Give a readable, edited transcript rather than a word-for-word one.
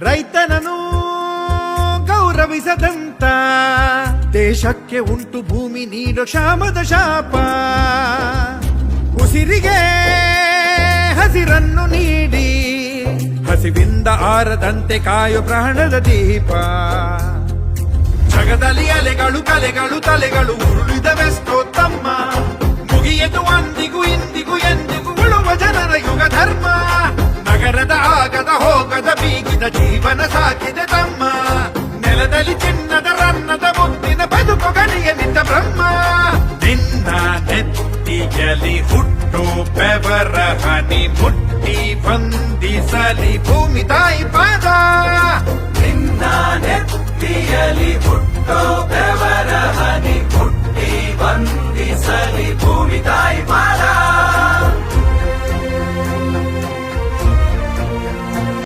ರೈತನನು ಗೌರವಿಸದಂತ ದೇಶಕ್ಕೆ ಉಂಟು ಭೂಮಿ ನೀಡೋ ಕ್ಷಾಮದ ಶಾಪ. ಉಸಿರಿಗೆ ಹಸಿರನ್ನು ನೀಡಿ ಹಸಿವಿಂದ ಆರದಂತೆ ಕಾಯೋ ಪ್ರಾಣದ ದೀಪ. ಜಗದಲ್ಲಿ ಅಲೆಗಳು ಕಲೆಗಳು ತಲೆಗಳು ಉರುಳಿದವೆಷ್ಟೋ ತಮ್ಮ. ಮುಗಿಯದು ಅಂದಿಗೂ ಇಂದಿಗೂ ಎಂದಿಗೂ ಉಳುವ ಜನರ ಯುಗ ಧರ್ಮ. ನಗರದ ಆಗದ ಹೋಗದ ಬೀಗಿದ ಜೀವನ ಸಾಕಿದೆ ತಮ್ಮ. ನೆಲದಲ್ಲಿ ಚಿನ್ನದ ರನ್ನದ ಮುತ್ತಿನ ಬದುಕು ಗಣಿಯ ನಿಂತ ಬ್ರಹ್ಮ. ನಿನ್ನ ನೆತ್ತಿಯಲಿ ಹುಟ್ಟು ಬೆವರ ಹನಿ ಮುಟ್ಟಿ ವಂದಿಸಲಿ ಭೂಮಿ ತಾಯಿ ಪಾದ. ನಿನ್ನ ನೆತ್ತಿಯಲಿ ಹುಟ್ಟೋ